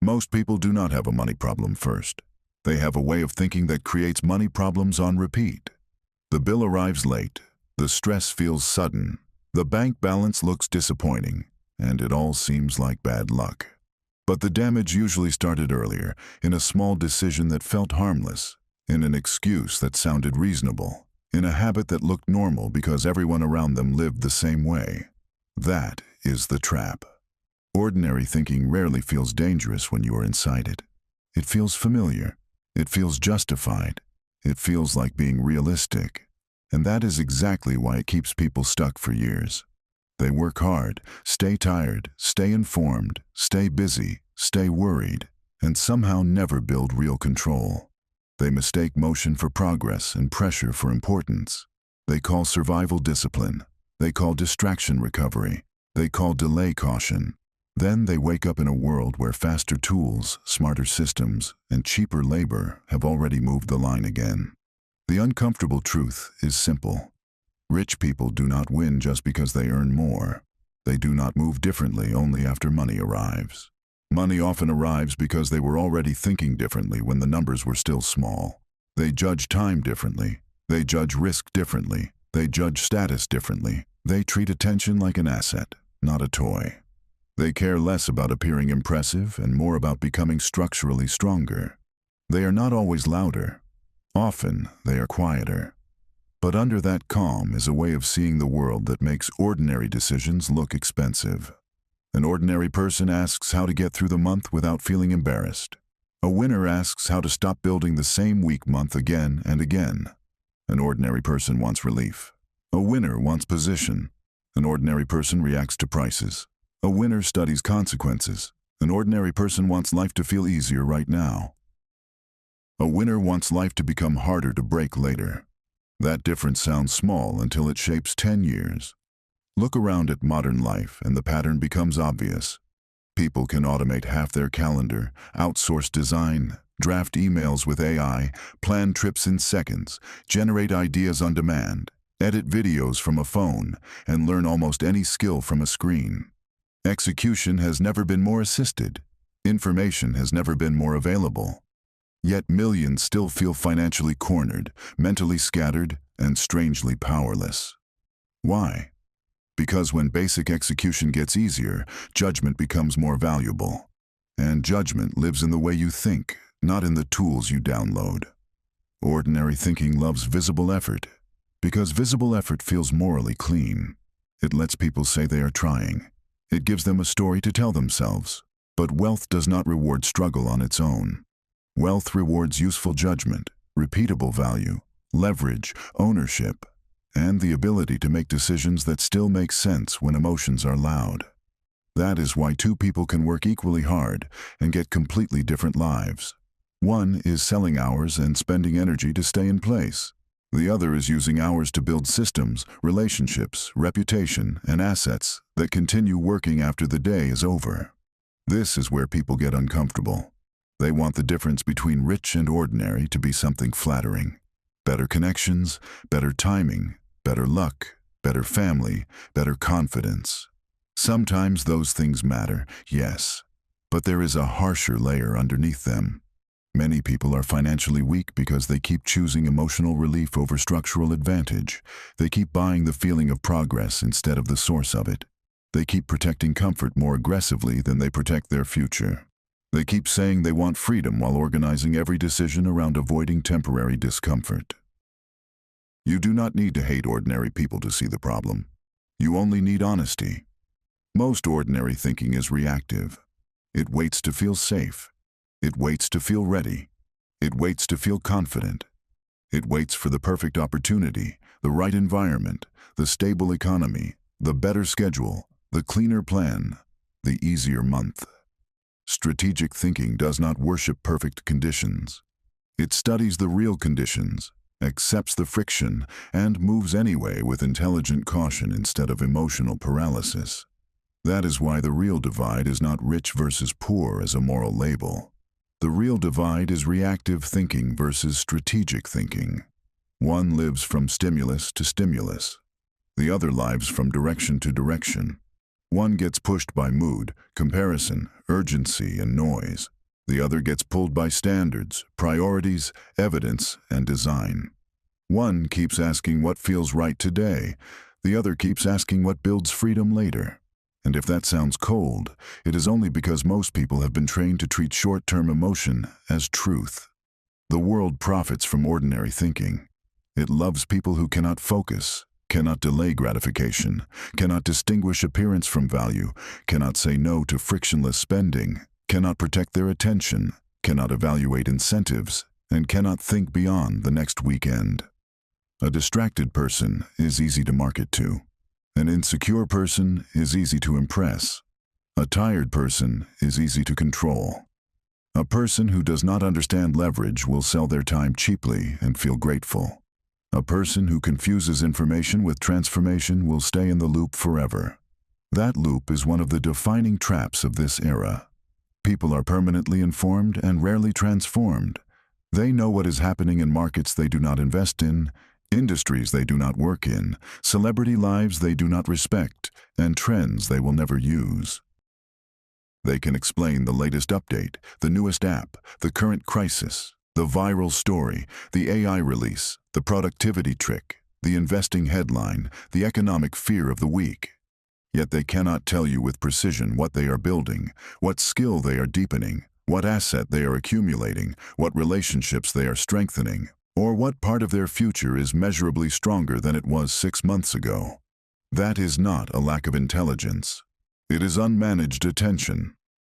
Most people do not have a money problem first. They have a way of thinking that creates money problems on repeat. The bill arrives late, the stress feels sudden, the bank balance looks disappointing, and it all seems like bad luck. But the damage usually started earlier, in a small decision that felt harmless, in an excuse that sounded reasonable, in a habit that looked normal because everyone around them lived the same way. That is the trap. Ordinary thinking rarely feels dangerous when you are inside it. It feels familiar. It feels justified. It feels like being realistic. And that is exactly why it keeps people stuck for years. They work hard, stay tired, stay informed, stay busy, stay worried, and somehow never build real control. They mistake motion for progress and pressure for importance. They call survival discipline. They call distraction recovery. They call delay caution. Then they wake up in a world where faster tools, smarter systems, and cheaper labor have already moved the line again. The uncomfortable truth is simple. Rich people do not win just because they earn more. They do not move differently only after money arrives. Money often arrives because they were already thinking differently when the numbers were still small. They judge time differently. They judge risk differently. They judge status differently. They treat attention like an asset, not a toy. They care less about appearing impressive and more about becoming structurally stronger. They are not always louder. Often, they are quieter. But under that calm is a way of seeing the world that makes ordinary decisions look expensive. An ordinary person asks how to get through the month without feeling embarrassed. A winner asks how to stop building the same weak month again and again. An ordinary person wants relief. A winner wants position. An ordinary person reacts to prices. A winner studies consequences. An ordinary person wants life to feel easier right now. A winner wants life to become harder to break later. That difference sounds small until it shapes 10 years. Look around at modern life and the pattern becomes obvious. People can automate half their calendar, outsource design, draft emails with AI, plan trips in seconds, generate ideas on demand, edit videos from a phone, and learn almost any skill from a screen. Execution has never been more assisted. Information has never been more available. Yet millions still feel financially cornered, mentally scattered, and strangely powerless. Why? Because when basic execution gets easier, judgment becomes more valuable. And judgment lives in the way you think, not in the tools you download. Ordinary thinking loves visible effort, because visible effort feels morally clean. It lets people say they are trying. It gives them a story to tell themselves. But wealth does not reward struggle on its own. Wealth rewards useful judgment, repeatable value, leverage, ownership, and the ability to make decisions that still make sense when emotions are loud. That is why two people can work equally hard and get completely different lives. One is selling hours and spending energy to stay in place. The other is using hours to build systems, relationships, reputation, and assets that continue working after the day is over. This is where people get uncomfortable. They want the difference between rich and ordinary to be something flattering. Better connections, better timing, better luck, better family, better confidence. Sometimes those things matter, yes, but there is a harsher layer underneath them. Many people are financially weak because they keep choosing emotional relief over structural advantage. They keep buying the feeling of progress instead of the source of it. They keep protecting comfort more aggressively than they protect their future. They keep saying they want freedom while organizing every decision around avoiding temporary discomfort. You do not need to hate ordinary people to see the problem. You only need honesty. Most ordinary thinking is reactive. It waits to feel safe. It waits to feel ready. It waits to feel confident. It waits for the perfect opportunity, the right environment, the stable economy, the better schedule, the cleaner plan, the easier month. Strategic thinking does not worship perfect conditions. It studies the real conditions, accepts the friction, and moves anyway with intelligent caution instead of emotional paralysis. That is why the real divide is not rich versus poor as a moral label. The real divide is reactive thinking versus strategic thinking. One lives from stimulus to stimulus. The other lives from direction to direction. One gets pushed by mood, comparison, urgency, and noise. The other gets pulled by standards, priorities, evidence, and design. One keeps asking what feels right today. The other keeps asking what builds freedom later. And if that sounds cold, it is only because most people have been trained to treat short-term emotion as truth. The world profits from ordinary thinking. It loves people who cannot focus, cannot delay gratification, cannot distinguish appearance from value, cannot say no to frictionless spending, cannot protect their attention, cannot evaluate incentives, and cannot think beyond the next weekend. A distracted person is easy to market to. An insecure person is easy to impress. A tired person is easy to control. A person who does not understand leverage will sell their time cheaply and feel grateful. A person who confuses information with transformation will stay in the loop forever. That loop is one of the defining traps of this era. People are permanently informed and rarely transformed. They know what is happening in markets they do not invest in, industries they do not work in, celebrity lives they do not respect, and trends they will never use. They can explain the latest update, the newest app, the current crisis, the viral story, the AI release, the productivity trick, the investing headline, the economic fear of the week. Yet they cannot tell you with precision what they are building, what skill they are deepening, what asset they are accumulating, what relationships they are strengthening, or what part of their future is measurably stronger than it was 6 months ago. That is not a lack of intelligence. It is unmanaged attention.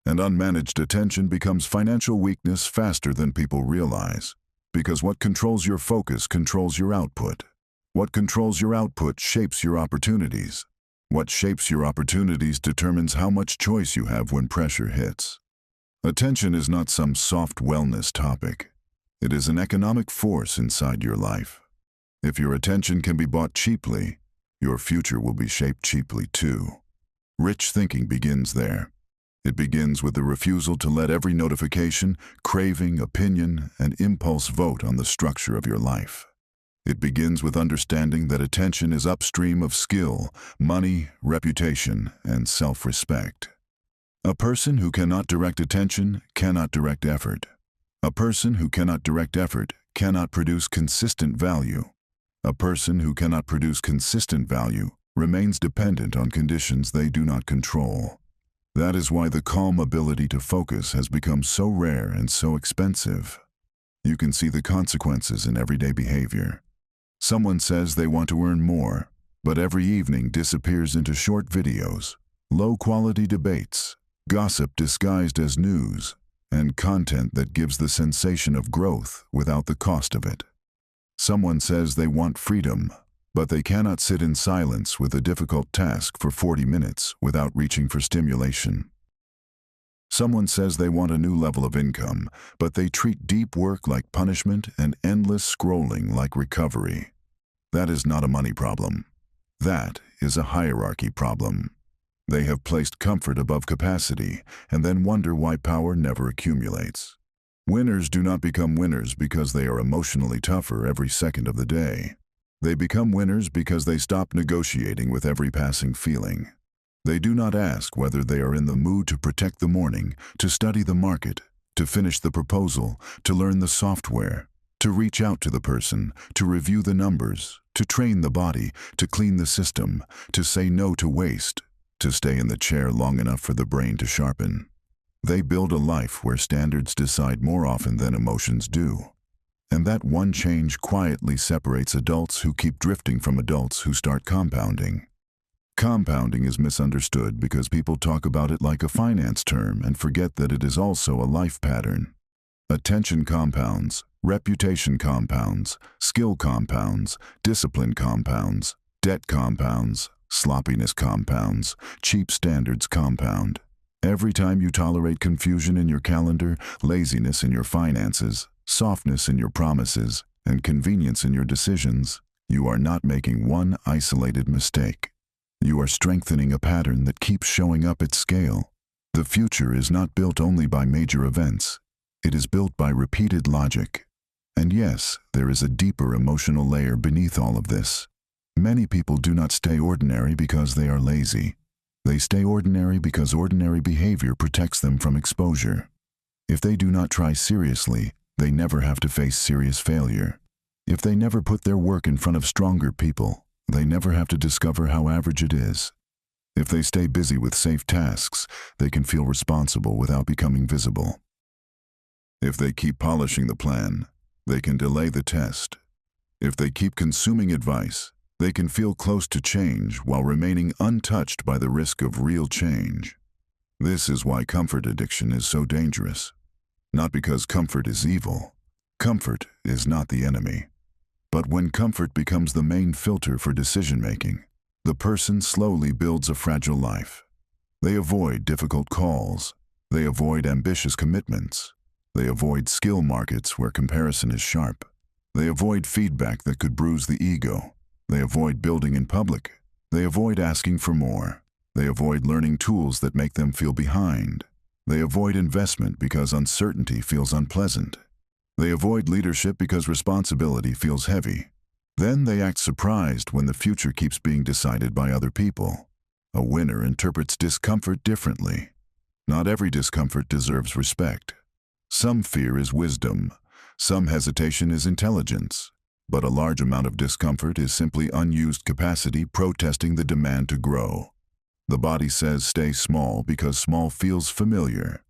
And unmanaged attention becomes financial weakness faster than people realize. Because what controls your focus controls your output. What controls your output shapes your opportunities. What shapes your opportunities determines how much choice you have when pressure hits. Attention is not some soft wellness topic. It is an economic force inside your life. If your attention can be bought cheaply, your future will be shaped cheaply too. Rich thinking begins there. It begins with the refusal to let every notification, craving, opinion, and impulse vote on the structure of your life. It begins with understanding that attention is upstream of skill, money, reputation, and self-respect. A person who cannot direct attention cannot direct effort. A person who cannot direct effort cannot produce consistent value. A person who cannot produce consistent value remains dependent on conditions they do not control. That is why the calm ability to focus has become so rare and so expensive. You can see the consequences in everyday behavior. Someone says they want to earn more, but every evening disappears into short videos, low-quality debates, gossip disguised as news, and content that gives the sensation of growth without the cost of it. Someone says they want freedom, but they cannot sit in silence with a difficult task for 40 minutes without reaching for stimulation. Someone says they want a new level of income, but they treat deep work like punishment and endless scrolling like recovery. That is not a money problem. That is a hierarchy problem. They have placed comfort above capacity and then wonder why power never accumulates. Winners do not become winners because they are emotionally tougher every second of the day. They become winners because they stop negotiating with every passing feeling. They do not ask whether they are in the mood to protect the morning, to study the market, to finish the proposal, to learn the software, to reach out to the person, to review the numbers, to train the body, to clean the system, to say no to waste, to stay in the chair long enough for the brain to sharpen. They build a life where standards decide more often than emotions do. And that one change quietly separates adults who keep drifting from adults who start compounding. Compounding is misunderstood because people talk about it like a finance term and forget that it is also a life pattern. Attention compounds, reputation compounds, skill compounds, discipline compounds, debt compounds, sloppiness compounds, cheap standards compound. Every time you tolerate confusion in your calendar, laziness in your finances, softness in your promises, and convenience in your decisions, you are not making one isolated mistake. You are strengthening a pattern that keeps showing up at scale. The future is not built only by major events. It is built by repeated logic. And yes, there is a deeper emotional layer beneath all of this. Many people do not stay ordinary because they are lazy. They stay ordinary because ordinary behavior protects them from exposure. If they do not try seriously, they never have to face serious failure. If they never put their work in front of stronger people, they never have to discover how average it is. If they stay busy with safe tasks, they can feel responsible without becoming visible. If they keep polishing the plan, they can delay the test. If they keep consuming advice, they can feel close to change while remaining untouched by the risk of real change. This is why comfort addiction is so dangerous. Not because comfort is evil. Comfort is not the enemy. But when comfort becomes the main filter for decision-making, the person slowly builds a fragile life. They avoid difficult calls. They avoid ambitious commitments. They avoid skill markets where comparison is sharp. They avoid feedback that could bruise the ego. They avoid building in public. They avoid asking for more. They avoid learning tools that make them feel behind. They avoid investment because uncertainty feels unpleasant. They avoid leadership because responsibility feels heavy. Then they act surprised when the future keeps being decided by other people. A winner interprets discomfort differently. Not every discomfort deserves respect. Some fear is wisdom. Some hesitation is intelligence. But a large amount of discomfort is simply unused capacity protesting the demand to grow. The body says stay small because small feels familiar.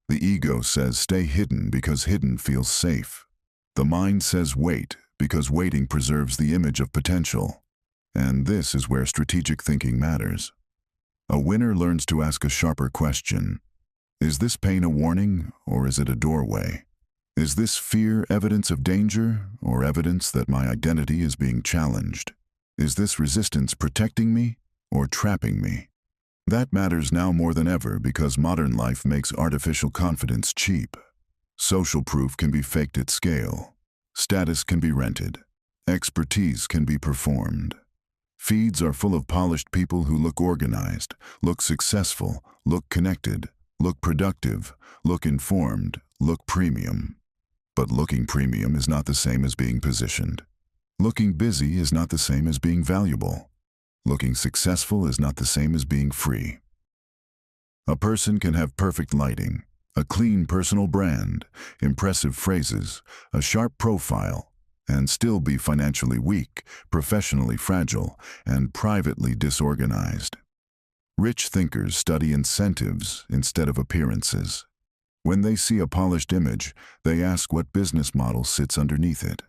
The ego says stay hidden because hidden feels safe. The mind says wait because waiting preserves the image of potential. And this is where strategic thinking matters. A winner learns to ask a sharper question. Is this pain a warning, or is it a doorway? Is this fear evidence of danger, or evidence that my identity is being challenged? Is this resistance protecting me, or trapping me? That matters now more than ever because modern life makes artificial confidence cheap. Social proof can be faked at scale. Status can be rented. Expertise can be performed. Feeds are full of polished people who look organized, look successful, look connected, look productive, look informed, look premium. But looking premium is not the same as being positioned. Looking busy is not the same as being valuable. Looking successful is not the same as being free. A person can have perfect lighting, a clean personal brand, impressive phrases, a sharp profile, and still be financially weak, professionally fragile, and privately disorganized. Rich thinkers study incentives instead of appearances. When they see a polished image, they ask what business model sits underneath it.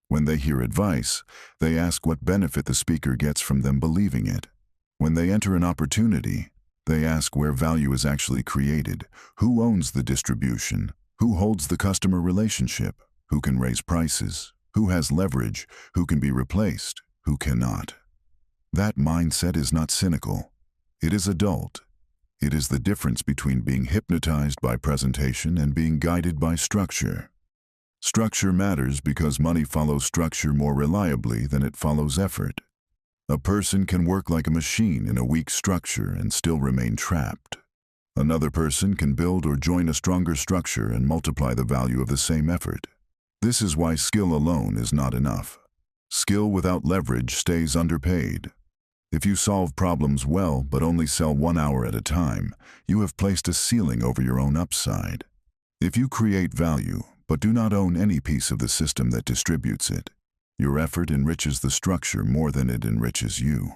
When they hear advice, they ask what benefit the speaker gets from them believing it. When they enter an opportunity, they ask where value is actually created, who owns the distribution, who holds the customer relationship, who can raise prices, who has leverage, who can be replaced, who cannot. That mindset is not cynical. It is adult. It is the difference between being hypnotized by presentation and being guided by structure. Structure matters because money follows structure more reliably than it follows effort. A person can work like a machine in a weak structure and still remain trapped. Another person can build or join a stronger structure and multiply the value of the same effort. This is why skill alone is not enough. Skill without leverage stays underpaid. If you solve problems well but only sell 1 hour at a time, you have placed a ceiling over your own upside. If you create value but do not own any piece of the system that distributes it, your effort enriches the structure more than it enriches you.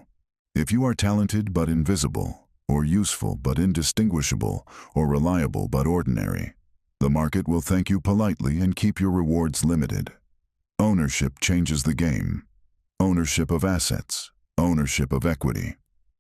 If you are talented but invisible, or useful but indistinguishable, or reliable but ordinary, the market will thank you politely and keep your rewards limited. Ownership changes the game. Ownership of assets, ownership of equity,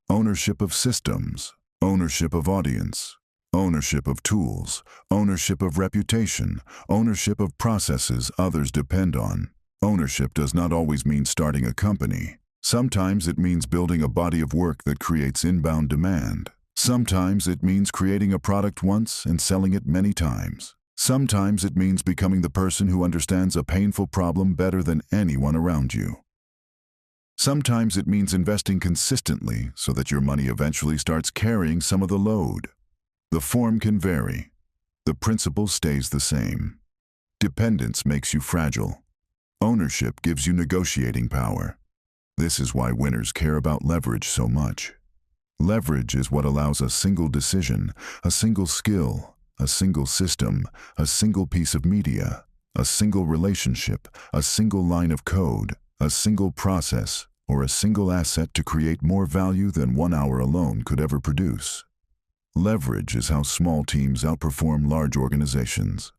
ownership of systems, ownership of audience, ownership of tools, ownership of reputation, ownership of processes others depend on. Ownership does not always mean starting a company. Sometimes it means building a body of work that creates inbound demand. Sometimes it means creating a product once and selling it many times. Sometimes it means becoming the person who understands a painful problem better than anyone around you. Sometimes it means investing consistently so that your money eventually starts carrying some of the load. The form can vary. The principle stays the same. Dependence makes you fragile. Ownership gives you negotiating power. This is why winners care about leverage so much. Leverage is what allows a single decision, a single skill, a single system, a single piece of media, a single relationship, a single line of code, a single process, or a single asset to create more value than 1 hour alone could ever produce. Leverage is how small teams outperform large organizations.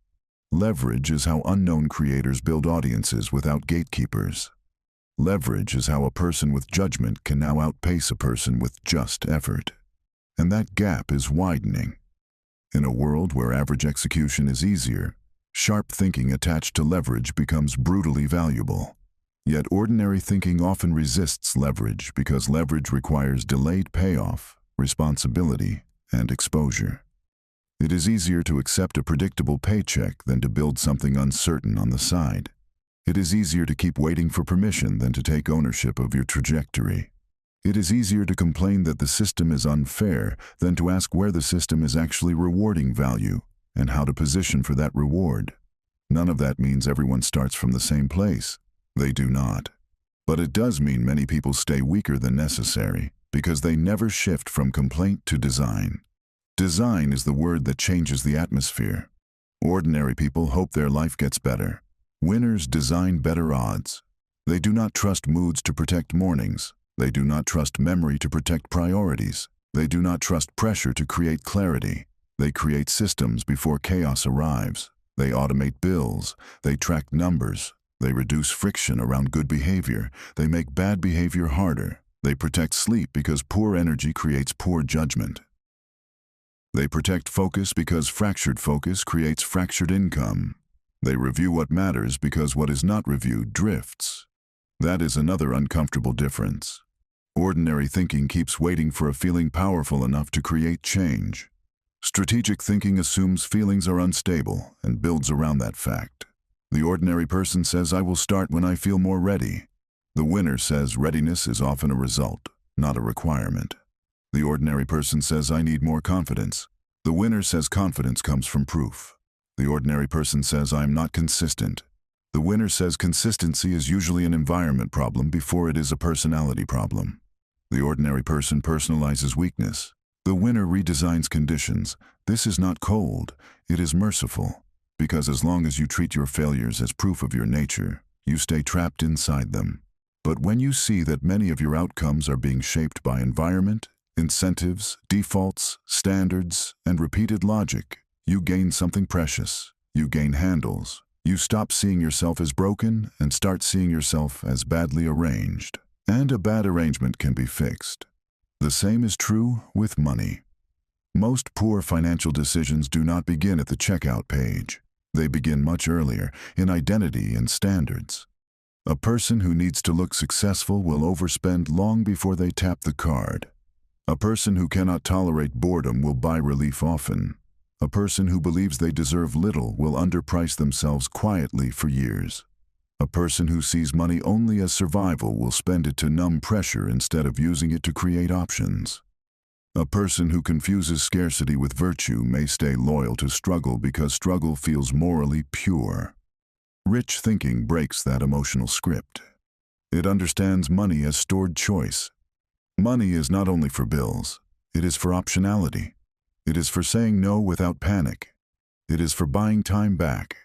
Leverage is how unknown creators build audiences without gatekeepers. Leverage is how a person with judgment can now outpace a person with just effort. And that gap is widening. In a world where average execution is easier, sharp thinking attached to leverage becomes brutally valuable. Yet ordinary thinking often resists leverage because leverage requires delayed payoff, responsibility, and exposure. It is easier to accept a predictable paycheck than to build something uncertain on the side. It is easier to keep waiting for permission than to take ownership of your trajectory. It is easier to complain that the system is unfair than to ask where the system is actually rewarding value and how to position for that reward. None of that means everyone starts from the same place. They do not. But it does mean many people stay weaker than necessary because they never shift from complaint to design. Design is the word that changes the atmosphere. Ordinary people hope their life gets better. Winners design better odds. They do not trust moods to protect mornings. They do not trust memory to protect priorities. They do not trust pressure to create clarity. They create systems before chaos arrives. They automate bills. They track numbers. They reduce friction around good behavior. They make bad behavior harder. They protect sleep because poor energy creates poor judgment. They protect focus because fractured focus creates fractured income. They review what matters because what is not reviewed drifts. That is another uncomfortable difference. Ordinary thinking keeps waiting for a feeling powerful enough to create change. Strategic thinking assumes feelings are unstable and builds around that fact. The ordinary person says, "I will start when I feel more ready." The winner says readiness is often a result, not a requirement. The ordinary person says, "I need more confidence." The winner says confidence comes from proof. The ordinary person says, "I am not consistent." The winner says consistency is usually an environment problem before it is a personality problem. The ordinary person personalizes weakness. The winner redesigns conditions. This is not cold, it is merciful. Because as long as you treat your failures as proof of your nature, you stay trapped inside them. But when you see that many of your outcomes are being shaped by environment, incentives, defaults, standards, and repeated logic, you gain something precious. You gain handles. You stop seeing yourself as broken and start seeing yourself as badly arranged. And a bad arrangement can be fixed. The same is true with money. Most poor financial decisions do not begin at the checkout page. They begin much earlier, in identity and standards. A person who needs to look successful will overspend long before they tap the card. A person who cannot tolerate boredom will buy relief often. A person who believes they deserve little will underprice themselves quietly for years. A person who sees money only as survival will spend it to numb pressure instead of using it to create options. A person who confuses scarcity with virtue may stay loyal to struggle because struggle feels morally pure. Rich thinking breaks that emotional script. It understands money as stored choice. Money is not only for bills, it is for optionality. It is for saying no without panic. It is for buying time back.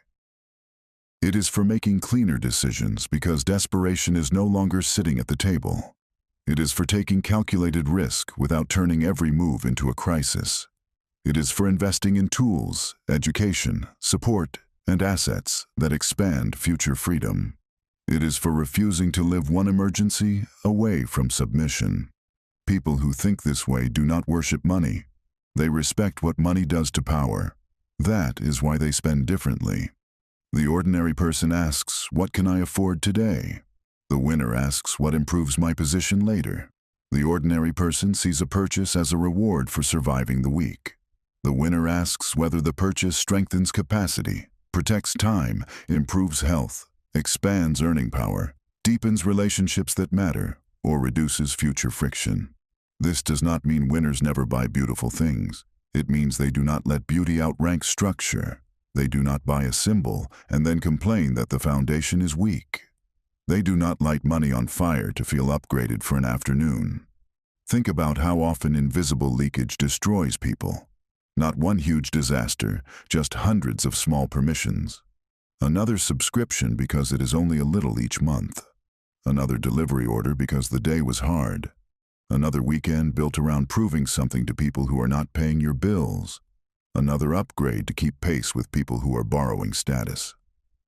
It is for making cleaner decisions because desperation is no longer sitting at the table. It is for taking calculated risk without turning every move into a crisis. It is for investing in tools, education, support, and assets that expand future freedom. It is for refusing to live one emergency away from submission. People who think this way do not worship money. They respect what money does to power. That is why they spend differently. The ordinary person asks, "What can I afford today?" The winner asks, "What improves my position later?" The ordinary person sees a purchase as a reward for surviving the week. The winner asks whether the purchase strengthens capacity, protects time, improves health, expands earning power, deepens relationships that matter, or reduces future friction. This does not mean winners never buy beautiful things. It means they do not let beauty outrank structure. They do not buy a symbol and then complain that the foundation is weak. They do not light money on fire to feel upgraded for an afternoon. Think about how often invisible leakage destroys people. Not one huge disaster, just hundreds of small permissions. Another subscription because it is only a little each month. Another delivery order because the day was hard. Another weekend built around proving something to people who are not paying your bills. Another upgrade to keep pace with people who are borrowing status.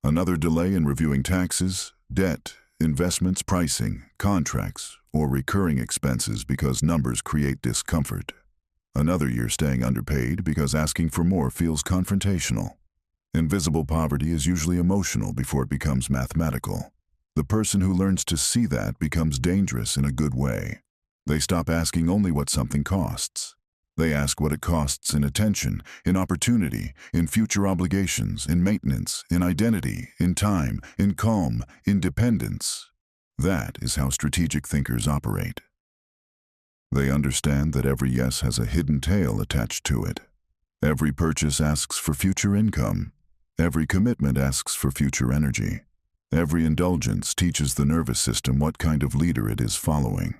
Another delay in reviewing taxes, debt, investments, pricing, contracts, or recurring expenses because numbers create discomfort. Another year staying underpaid because asking for more feels confrontational. Invisible poverty is usually emotional before it becomes mathematical. The person who learns to see that becomes dangerous in a good way. They stop asking only what something costs. They ask what it costs in attention, in opportunity, in future obligations, in maintenance, in identity, in time, in calm, in dependence. That is how strategic thinkers operate. They understand that every yes has a hidden tail attached to it. Every purchase asks for future income. Every commitment asks for future energy. Every indulgence teaches the nervous system what kind of leader it is following.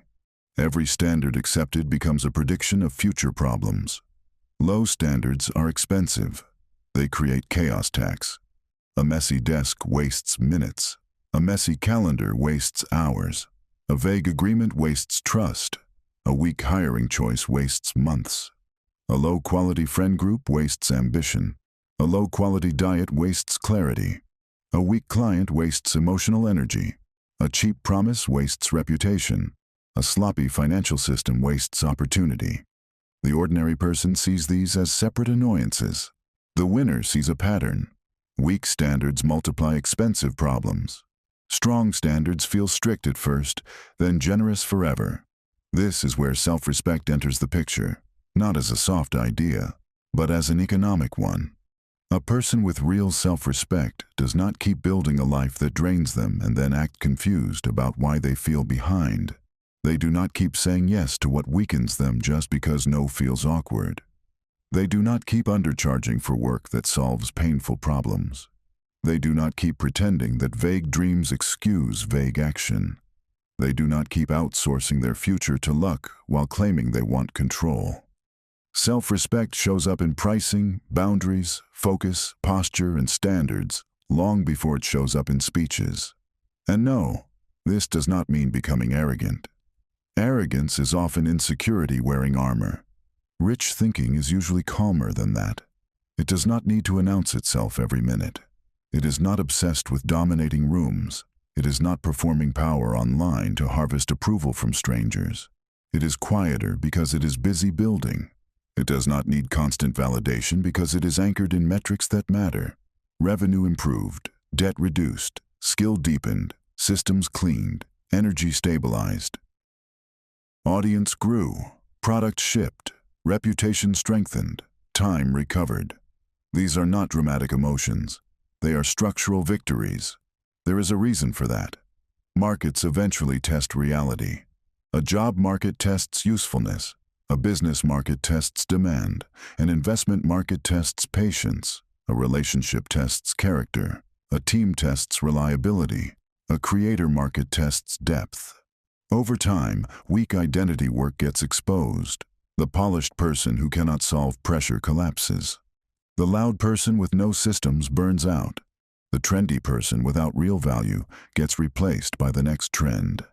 Every standard accepted becomes a prediction of future problems. Low standards are expensive. They create chaos tax. A messy desk wastes minutes. A messy calendar wastes hours. A vague agreement wastes trust. A weak hiring choice wastes months. A low-quality friend group wastes ambition. A low-quality diet wastes clarity. A weak client wastes emotional energy. A cheap promise wastes reputation. A sloppy financial system wastes opportunity. The ordinary person sees these as separate annoyances. The winner sees a pattern. Weak standards multiply expensive problems. Strong standards feel strict at first, then generous forever. This is where self-respect enters the picture, not as a soft idea, but as an economic one. A person with real self-respect does not keep building a life that drains them and then act confused about why they feel behind. They do not keep saying yes to what weakens them just because no feels awkward. They do not keep undercharging for work that solves painful problems. They do not keep pretending that vague dreams excuse vague action. They do not keep outsourcing their future to luck while claiming they want control. Self-respect shows up in pricing, boundaries, focus, posture, and standards long before it shows up in speeches. And no, this does not mean becoming arrogant. Arrogance is often insecurity wearing armor. Rich thinking is usually calmer than that. It does not need to announce itself every minute. It is not obsessed with dominating rooms. It is not performing power online to harvest approval from strangers. It is quieter because it is busy building. It does not need constant validation because it is anchored in metrics that matter. Revenue improved, debt reduced, skill deepened, systems cleaned, energy stabilized. Audience grew, product shipped, reputation strengthened, time recovered. These are not dramatic emotions. They are structural victories. There is a reason for that. Markets eventually test reality. A job market tests usefulness. A business market tests demand. An investment market tests patience. A relationship tests character. A team tests reliability. A creator market tests depth. Over time, weak identity work gets exposed. The polished person who cannot solve pressure collapses. The loud person with no systems burns out. The trendy person without real value gets replaced by the next trend.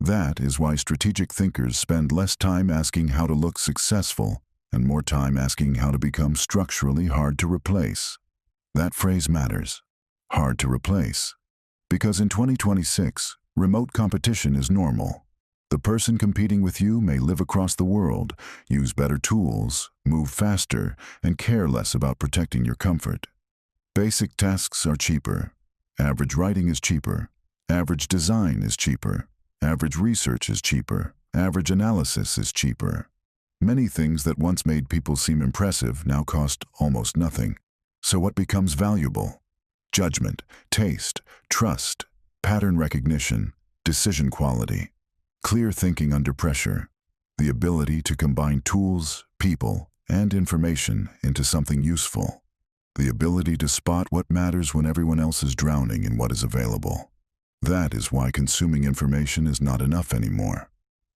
That is why strategic thinkers spend less time asking how to look successful and more time asking how to become structurally hard to replace. That phrase matters. Hard to replace. Because in 2026, remote competition is normal. The person competing with you may live across the world, use better tools, move faster, and care less about protecting your comfort. Basic tasks are cheaper. Average writing is cheaper. Average design is cheaper. Average research is cheaper. Average analysis is cheaper. Many things that once made people seem impressive now cost almost nothing. So what becomes valuable? Judgment, taste, trust, pattern recognition, decision quality. Clear thinking under pressure, the ability to combine tools, people, and information into something useful, the ability to spot what matters when everyone else is drowning in what is available. That is why consuming information is not enough anymore.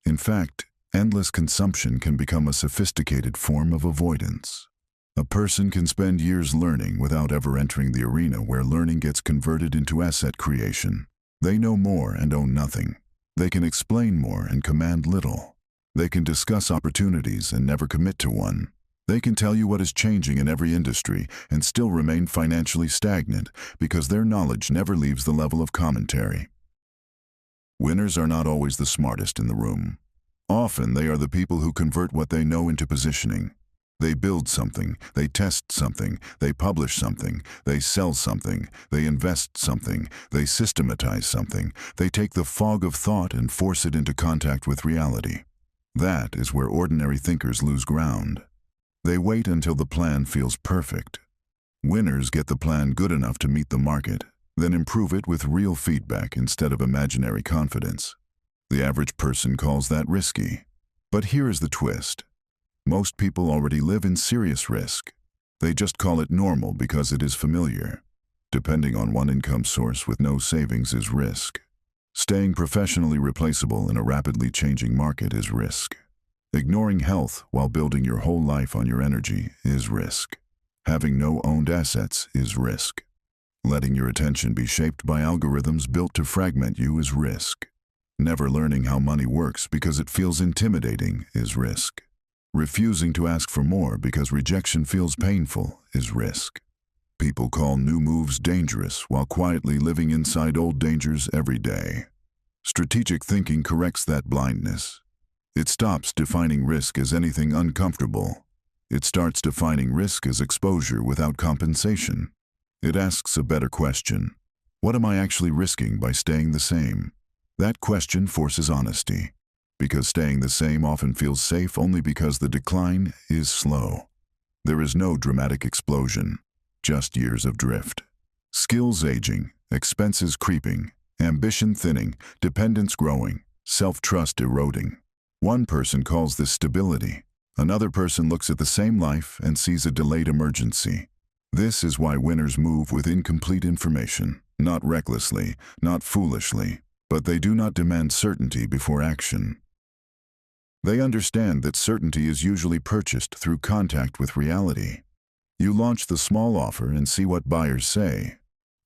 In fact, endless consumption can become a sophisticated form of avoidance. A person can spend years learning without ever entering the arena where learning gets converted into asset creation. They know more and own nothing. They can explain more and command little. They can discuss opportunities and never commit to one. They can tell you what is changing in every industry and still remain financially stagnant because their knowledge never leaves the level of commentary. Winners are not always the smartest in the room. Often they are the people who convert what they know into positioning. They build something, they test something, they publish something, they sell something, they invest something, they systematize something, they take the fog of thought and force it into contact with reality. That is where ordinary thinkers lose ground. They wait until the plan feels perfect. Winners get the plan good enough to meet the market, then improve it with real feedback instead of imaginary confidence. The average person calls that risky. But here is the twist. Most people already live in serious risk. They just call it normal because it is familiar. Depending on one income source with no savings is risk. Staying professionally replaceable in a rapidly changing market is risk. Ignoring health while building your whole life on your energy is risk. Having no owned assets is risk. Letting your attention be shaped by algorithms built to fragment you is risk. Never learning how money works because it feels intimidating is risk. Refusing to ask for more because rejection feels painful is risk. People call new moves dangerous while quietly living inside old dangers every day. Strategic thinking corrects that blindness. It stops defining risk as anything uncomfortable. It starts defining risk as exposure without compensation. It asks a better question. What am I actually risking by staying the same? That question forces honesty. Because staying the same often feels safe only because the decline is slow. There is no dramatic explosion, just years of drift. Skills aging, expenses creeping, ambition thinning, dependence growing, self-trust eroding. One person calls this stability. Another person looks at the same life and sees a delayed emergency. This is why winners move with incomplete information, not recklessly, not foolishly, but they do not demand certainty before action. They understand that certainty is usually purchased through contact with reality. You launch the small offer and see what buyers say.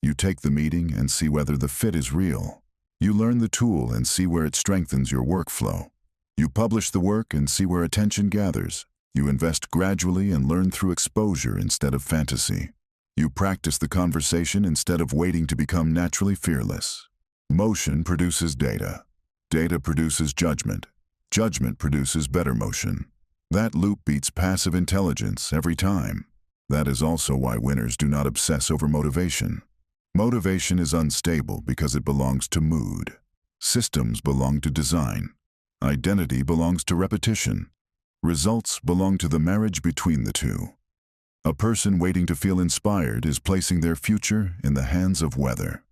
You take the meeting and see whether the fit is real. You learn the tool and see where it strengthens your workflow. You publish the work and see where attention gathers. You invest gradually and learn through exposure instead of fantasy. You practice the conversation instead of waiting to become naturally fearless. Motion produces data. Data produces judgment. Judgment produces better motion. That loop beats passive intelligence every time. That is also why winners do not obsess over motivation. Motivation is unstable because it belongs to mood. Systems belong to design. Identity belongs to repetition. Results belong to the marriage between the two. A person waiting to feel inspired is placing their future in the hands of weather.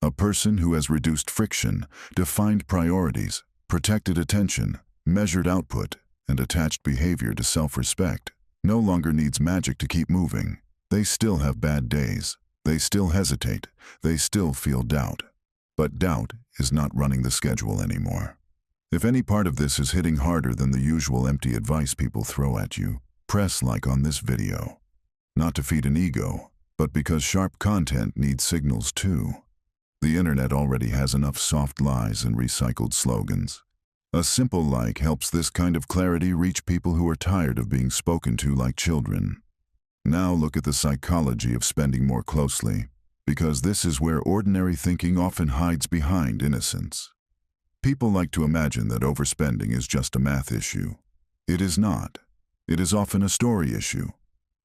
A person who has reduced friction, defined priorities, protected attention, measured output, and attached behavior to self-respect no longer needs magic to keep moving. They still have bad days. They still hesitate. They still feel doubt. But doubt is not running the schedule anymore. If any part of this is hitting harder than the usual empty advice people throw at you, press like on this video. Not to feed an ego, but because sharp content needs signals too. The internet already has enough soft lies and recycled slogans. A simple like helps this kind of clarity reach people who are tired of being spoken to like children. Now look at the psychology of spending more closely, because this is where ordinary thinking often hides behind innocence. People like to imagine that overspending is just a math issue. It is not. It is often a story issue.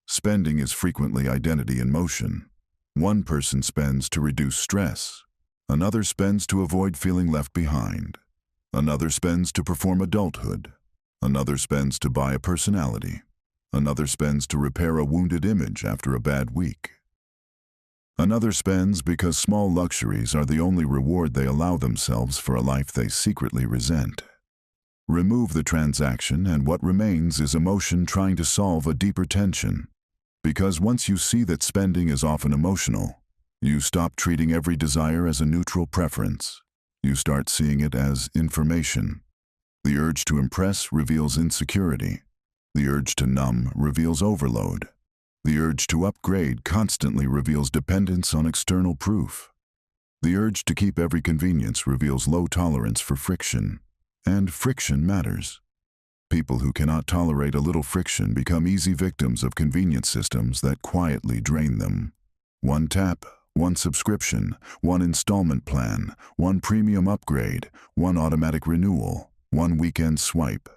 Spending is frequently identity in motion. One person spends to reduce stress. Another spends to avoid feeling left behind. Another spends to perform adulthood. Another spends to buy a personality. Another spends to repair a wounded image after a bad week. Another spends because small luxuries are the only reward they allow themselves for a life they secretly resent. Remove the transaction and what remains is emotion trying to solve a deeper tension. Because once you see that spending is often emotional, you stop treating every desire as a neutral preference. You start seeing it as information. The urge to impress reveals insecurity. The urge to numb reveals overload. The urge to upgrade constantly reveals dependence on external proof. The urge to keep every convenience reveals low tolerance for friction. And friction matters. People who cannot tolerate a little friction become easy victims of convenience systems that quietly drain them. One tap, one subscription, one installment plan, one premium upgrade, one automatic renewal, one weekend swipe.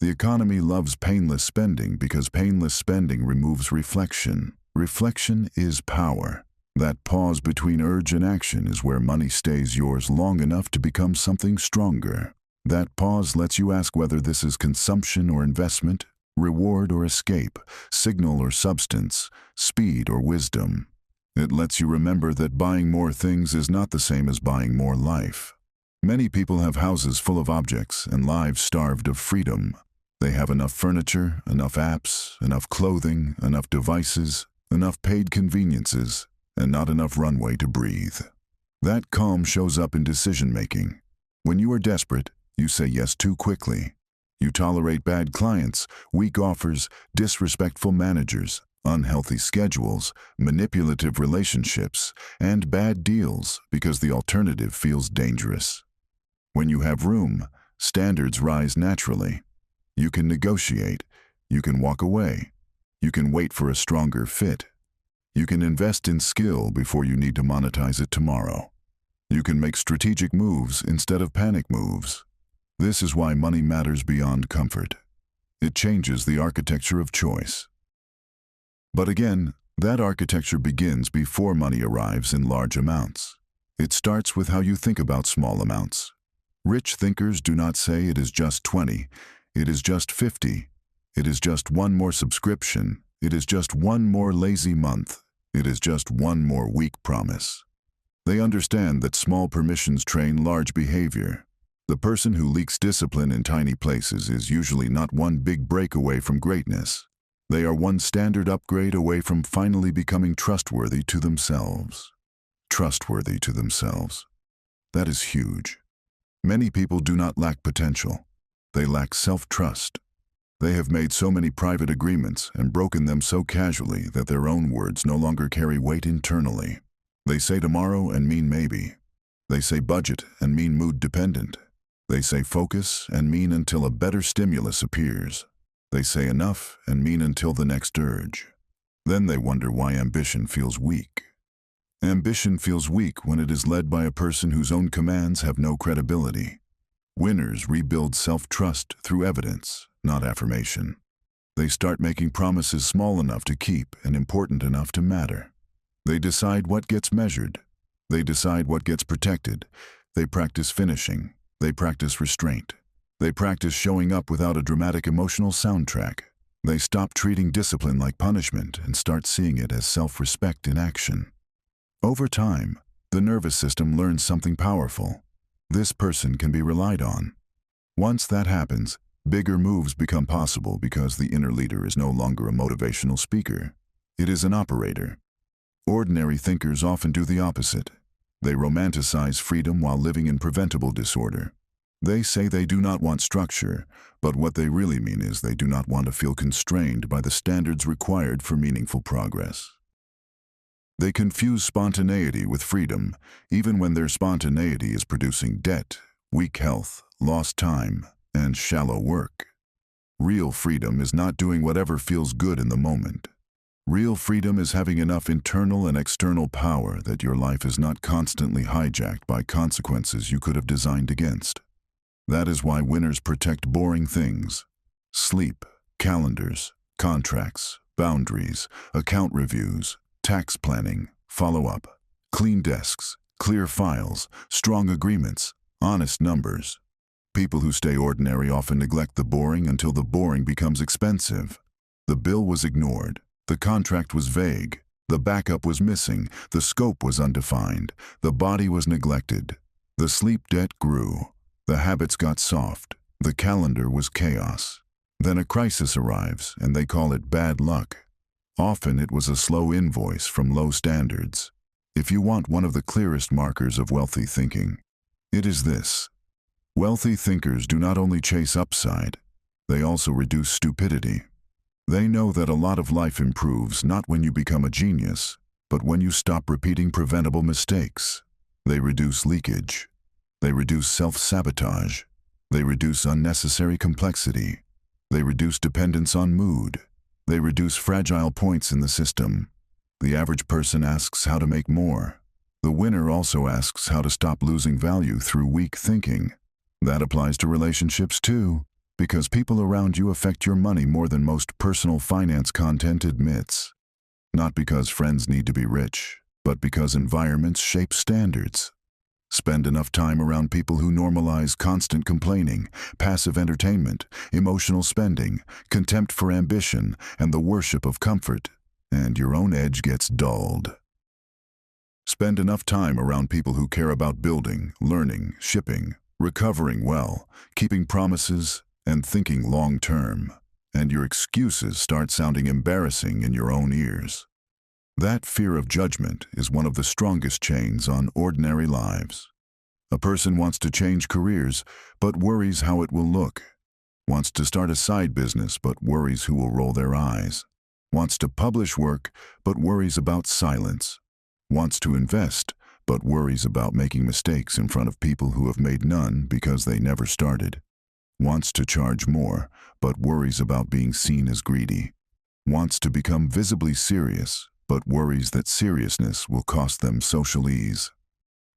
The economy loves painless spending because painless spending removes reflection. Reflection is power. That pause between urge and action is where money stays yours long enough to become something stronger. That pause lets you ask whether this is consumption or investment, reward or escape, signal or substance, speed or wisdom. It lets you remember that buying more things is not the same as buying more life. Many people have houses full of objects and lives starved of freedom. They have enough furniture, enough apps, enough clothing, enough devices, enough paid conveniences, and not enough runway to breathe. That calm shows up in decision-making. When you are desperate, you say yes too quickly. You tolerate bad clients, weak offers, disrespectful managers, unhealthy schedules, manipulative relationships, and bad deals because the alternative feels dangerous. When you have room, standards rise naturally. You can negotiate. You can walk away. You can wait for a stronger fit. You can invest in skill before you need to monetize it tomorrow. You can make strategic moves instead of panic moves. This is why money matters beyond comfort. It changes the architecture of choice. But again, that architecture begins before money arrives in large amounts. It starts with how you think about small amounts. Rich thinkers do not say it is just 20, it is just 50, it is just one more subscription, it is just one more lazy month, it is just one more weak promise. They understand that small permissions train large behavior. The person who leaks discipline in tiny places is usually not one big break away from greatness. They are one standard upgrade away from finally becoming trustworthy to themselves. Trustworthy to themselves. That is huge. Many people do not lack potential. They lack self-trust. They have made so many private agreements and broken them so casually that their own words no longer carry weight internally. They say tomorrow and mean maybe. They say budget and mean mood dependent. They say focus and mean until a better stimulus appears. They say enough and mean until the next urge. Then they wonder why ambition feels weak. Ambition feels weak when it is led by a person whose own commands have no credibility. Winners rebuild self-trust through evidence, not affirmation. They start making promises small enough to keep and important enough to matter. They decide what gets measured. They decide what gets protected. They practice finishing. They practice restraint. They practice showing up without a dramatic emotional soundtrack. They stop treating discipline like punishment and start seeing it as self-respect in action. Over time, the nervous system learns something powerful. This person can be relied on. Once that happens, bigger moves become possible because the inner leader is no longer a motivational speaker. It is an operator. Ordinary thinkers often do the opposite. They romanticize freedom while living in preventable disorder. They say they do not want structure, but what they really mean is they do not want to feel constrained by the standards required for meaningful progress. They confuse spontaneity with freedom, even when their spontaneity is producing debt, weak health, lost time, and shallow work. Real freedom is not doing whatever feels good in the moment. Real freedom is having enough internal and external power that your life is not constantly hijacked by consequences you could have designed against. That is why winners protect boring things: sleep, calendars, contracts, boundaries, account reviews, tax planning, follow-up, clean desks, clear files, strong agreements, honest numbers. People who stay ordinary often neglect the boring until the boring becomes expensive. The bill was ignored. The contract was vague. The backup was missing. The scope was undefined. The body was neglected. The sleep debt grew. The habits got soft. The calendar was chaos. Then a crisis arrives, and they call it bad luck. Often it was a slow invoice from low standards. If you want one of the clearest markers of wealthy thinking, it is this. Wealthy thinkers do not only chase upside, they also reduce stupidity. They know that a lot of life improves not when you become a genius, but when you stop repeating preventable mistakes. They reduce leakage. They reduce self-sabotage. They reduce unnecessary complexity. They reduce dependence on mood. They reduce fragile points in the system. The average person asks how to make more. The winner also asks how to stop losing value through weak thinking. That applies to relationships too, because people around you affect your money more than most personal finance content admits. Not because friends need to be rich, but because environments shape standards. Spend enough time around people who normalize constant complaining, passive entertainment, emotional spending, contempt for ambition, and the worship of comfort, and your own edge gets dulled. Spend enough time around people who care about building, learning, shipping, recovering well, keeping promises, and thinking long-term, and your excuses start sounding embarrassing in your own ears. That fear of judgment is one of the strongest chains on ordinary lives. A person wants to change careers, but worries how it will look. Wants to start a side business, but worries who will roll their eyes. Wants to publish work, but worries about silence. Wants to invest, but worries about making mistakes in front of people who have made none because they never started. Wants to charge more, but worries about being seen as greedy. Wants to become visibly serious, but worries that seriousness will cost them social ease.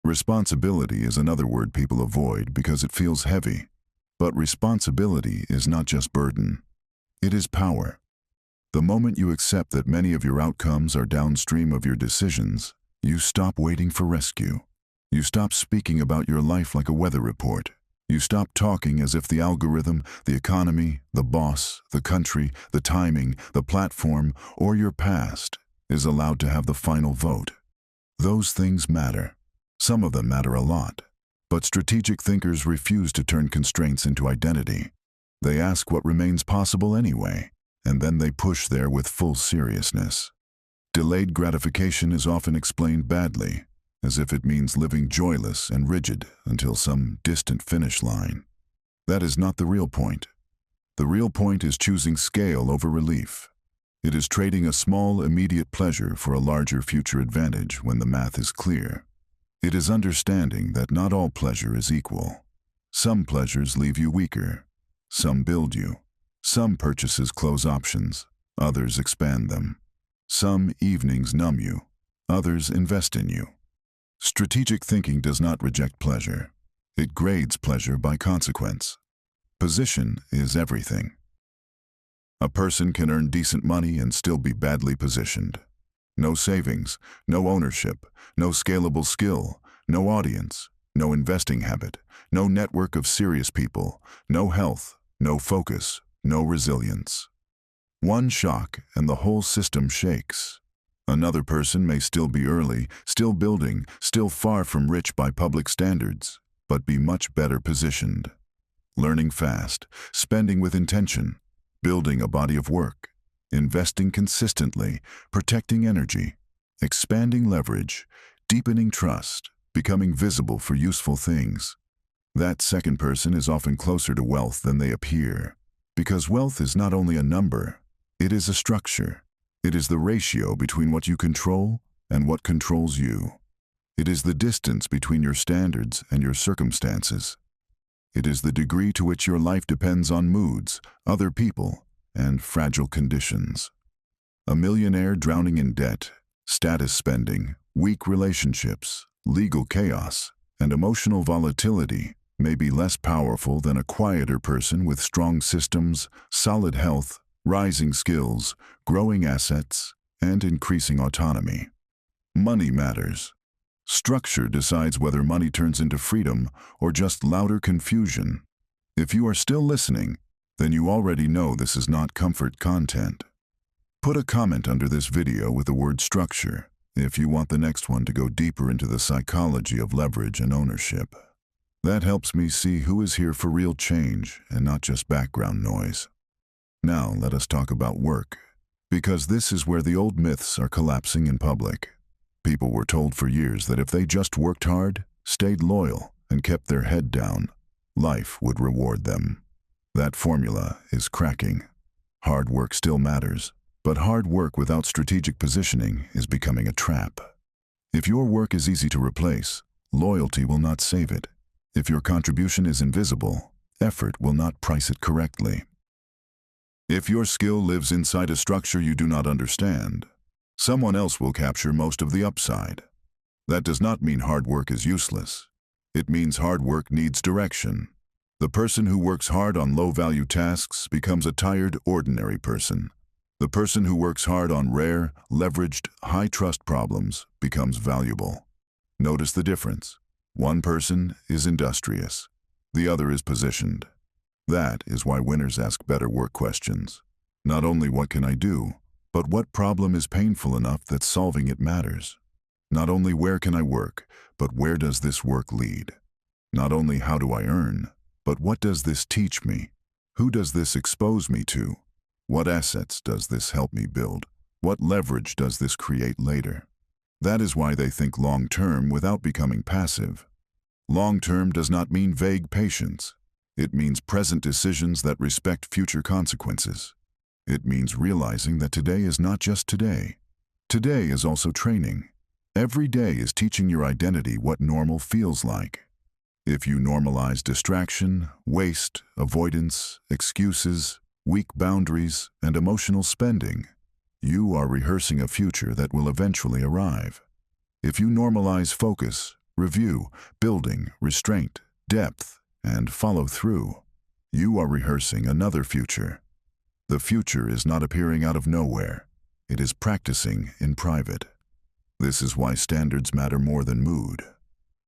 Responsibility is another word people avoid because it feels heavy. But responsibility is not just burden. It is power. The moment you accept that many of your outcomes are downstream of your decisions, you stop waiting for rescue. You stop speaking about your life like a weather report. You stop talking as if the algorithm, the economy, the boss, the country, the timing, the platform, or your past is allowed to have the final vote. Those things matter. Some of them matter a lot. But strategic thinkers refuse to turn constraints into identity. They ask what remains possible anyway, and then they push there with full seriousness. Delayed gratification is often explained badly, as if it means living joyless and rigid until some distant finish line. That is not the real point. The real point is choosing scale over relief. It is trading a small, immediate pleasure for a larger future advantage when the math is clear. It is understanding that not all pleasure is equal. Some pleasures leave you weaker. Some build you. Some purchases close options. Others expand them. Some evenings numb you. Others invest in you. Strategic thinking does not reject pleasure. It grades pleasure by consequence. Position is everything. A person can earn decent money and still be badly positioned. No savings, no ownership, no scalable skill, no audience, no investing habit, no network of serious people, no health, no focus, no resilience. One shock and the whole system shakes. Another person may still be early, still building, still far from rich by public standards, but be much better positioned. Learning fast, spending with intention, building a body of work, investing consistently, protecting energy, expanding leverage, deepening trust, becoming visible for useful things. That second person is often closer to wealth than they appear, because wealth is not only a number, it is a structure. It is the ratio between what you control and what controls you. It is the distance between your standards and your circumstances. It is the degree to which your life depends on moods, other people, and fragile conditions. A millionaire drowning in debt, status spending, weak relationships, legal chaos, and emotional volatility may be less powerful than a quieter person with strong systems, solid health, rising skills, growing assets, and increasing autonomy. Money matters. Structure decides whether money turns into freedom or just louder confusion. If you are still listening, then you already know this is not comfort content. Put a comment under this video with the word structure if you want the next one to go deeper into the psychology of leverage and ownership. That helps me see who is here for real change and not just background noise. Now let us talk about work, because this is where the old myths are collapsing in public. People were told for years that if they just worked hard, stayed loyal, and kept their head down, life would reward them. That formula is cracking. Hard work still matters, but hard work without strategic positioning is becoming a trap. If your work is easy to replace, loyalty will not save it. If your contribution is invisible, effort will not price it correctly. If your skill lives inside a structure you do not understand, someone else will capture most of the upside. That does not mean hard work is useless. It means hard work needs direction. The person who works hard on low-value tasks becomes a tired, ordinary person. The person who works hard on rare, leveraged, high-trust problems becomes valuable. Notice the difference. One person is industrious. The other is positioned. That is why winners ask better work questions. Not only what can I do, but what problem is painful enough that solving it matters. Not only where can I work, but where does this work lead? Not only how do I earn, but what does this teach me? Who does this expose me to? What assets does this help me build? What leverage does this create later? That is why they think long-term without becoming passive. Long-term does not mean vague patience. It means present decisions that respect future consequences. It means realizing that today is not just today. Today is also training. Every day is teaching your identity what normal feels like. If you normalize distraction, waste, avoidance, excuses, weak boundaries, and emotional spending, you are rehearsing a future that will eventually arrive. If you normalize focus, review, building, restraint, depth, and follow through, you are rehearsing another future. The future is not appearing out of nowhere. It is practicing in private. This is why standards matter more than mood.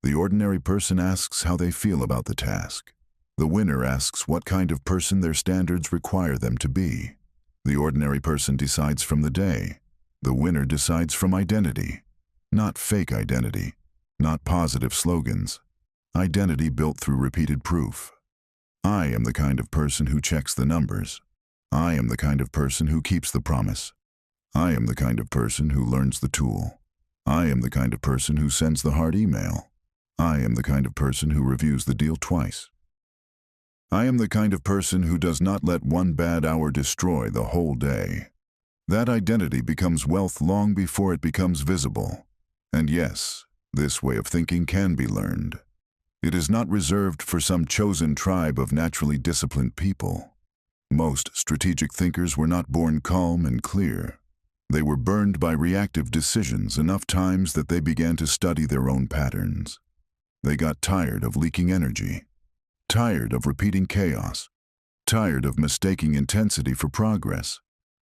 The ordinary person asks how they feel about the task. The winner asks what kind of person their standards require them to be. The ordinary person decides from the day. The winner decides from identity. Not fake identity, not positive slogans. Identity built through repeated proof. I am the kind of person who checks the numbers. I am the kind of person who keeps the promise. I am the kind of person who learns the tool. I am the kind of person who sends the hard email. I am the kind of person who reviews the deal twice. I am the kind of person who does not let one bad hour destroy the whole day. That identity becomes wealth long before it becomes visible. And yes, this way of thinking can be learned. It is not reserved for some chosen tribe of naturally disciplined people. Most strategic thinkers were not born calm and clear. They were burned by reactive decisions enough times that they began to study their own patterns. They got tired of leaking energy, tired of repeating chaos, tired of mistaking intensity for progress,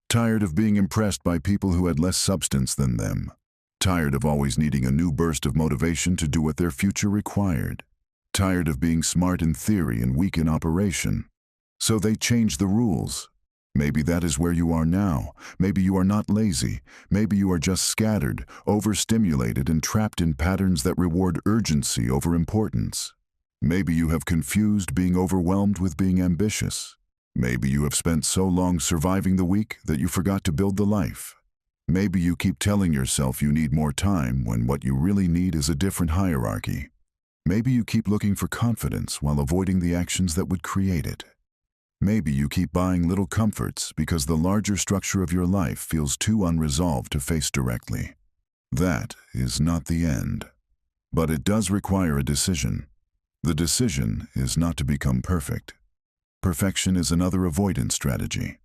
tired of being impressed by people who had less substance than them, tired of always needing a new burst of motivation to do what their future required, tired of being smart in theory and weak in operation. So they changed the rules. Maybe that is where you are now. Maybe you are not lazy. Maybe you are just scattered, overstimulated, and trapped in patterns that reward urgency over importance. Maybe you have confused being overwhelmed with being ambitious. Maybe you have spent so long surviving the week that you forgot to build the life. Maybe you keep telling yourself you need more time when what you really need is a different hierarchy. Maybe you keep looking for confidence while avoiding the actions that would create it. Maybe you keep buying little comforts because the larger structure of your life feels too unresolved to face directly. That is not the end. But it does require a decision. The decision is not to become perfect. Perfection is another avoidance strategy.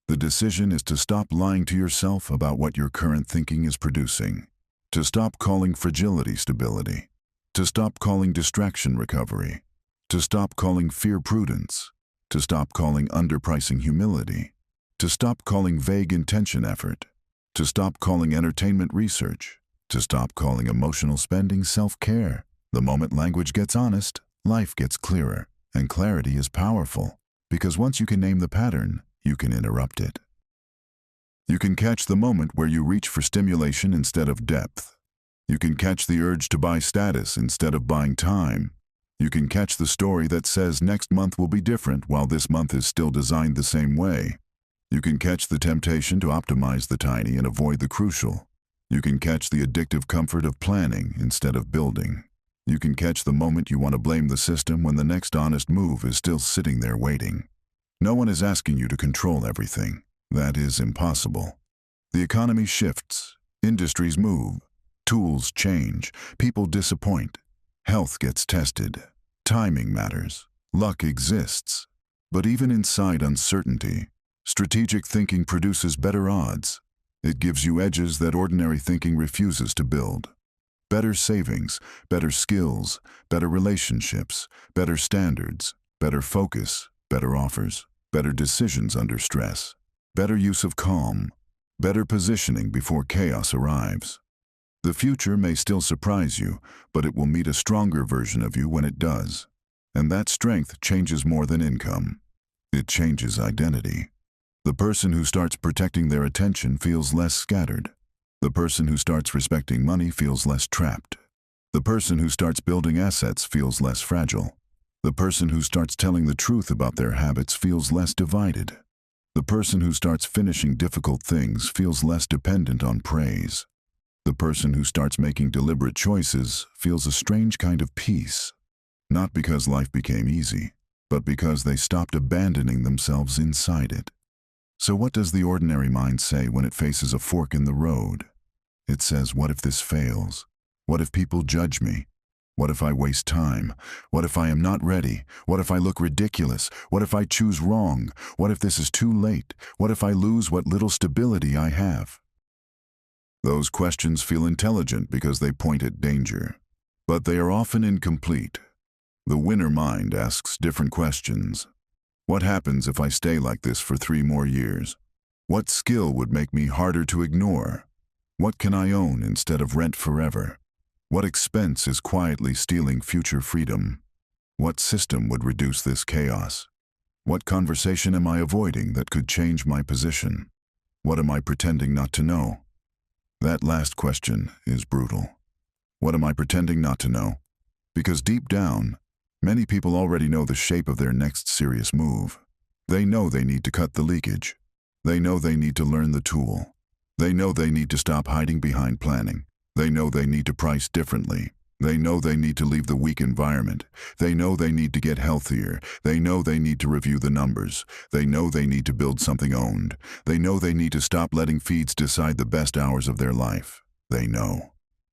The decision is to stop lying to yourself about what your current thinking is producing. To stop calling fragility stability. To stop calling distraction recovery. To stop calling fear prudence. To stop calling underpricing humility, to stop calling vague intention effort, to stop calling entertainment research, to stop calling emotional spending self-care. The moment language gets honest, life gets clearer, and clarity is powerful, because once you can name the pattern, you can interrupt it. You can catch the moment where you reach for stimulation instead of depth. You can catch the urge to buy status instead of buying time. You can catch the story that says next month will be different while this month is still designed the same way. You can catch the temptation to optimize the tiny and avoid the crucial. You can catch the addictive comfort of planning instead of building. You can catch the moment you want to blame the system when the next honest move is still sitting there waiting. No one is asking you to control everything. That is impossible. The economy shifts, industries move, tools change, people disappoint, health gets tested, timing matters, luck exists. But even inside uncertainty, strategic thinking produces better odds. It gives you edges that ordinary thinking refuses to build. Better savings, better skills, better relationships, better standards, better focus, better offers, better decisions under stress, better use of calm, better positioning before chaos arrives. The future may still surprise you, but it will meet a stronger version of you when it does. And that strength changes more than income. It changes identity. The person who starts protecting their attention feels less scattered. The person who starts respecting money feels less trapped. The person who starts building assets feels less fragile. The person who starts telling the truth about their habits feels less divided. The person who starts finishing difficult things feels less dependent on praise. The person who starts making deliberate choices feels a strange kind of peace. Not because life became easy, but because they stopped abandoning themselves inside it. So what does the ordinary mind say when it faces a fork in the road? It says, what if this fails? What if people judge me? What if I waste time? What if I am not ready? What if I look ridiculous? What if I choose wrong? What if this is too late? What if I lose what little stability I have? Those questions feel intelligent because they point at danger, but they are often incomplete. The winner mind asks different questions. What happens if I stay like this for 3 more years? What skill would make me harder to ignore? What can I own instead of rent forever? What expense is quietly stealing future freedom? What system would reduce this chaos? What conversation am I avoiding that could change my position? What am I pretending not to know? That last question is brutal. What am I pretending not to know? Because deep down, many people already know the shape of their next serious move. They know they need to cut the leakage. They know they need to learn the tool. They know they need to stop hiding behind planning. They know they need to price differently. They know they need to leave the weak environment. They know they need to get healthier. They know they need to review the numbers. They know they need to build something owned. They know they need to stop letting feeds decide the best hours of their life. They know.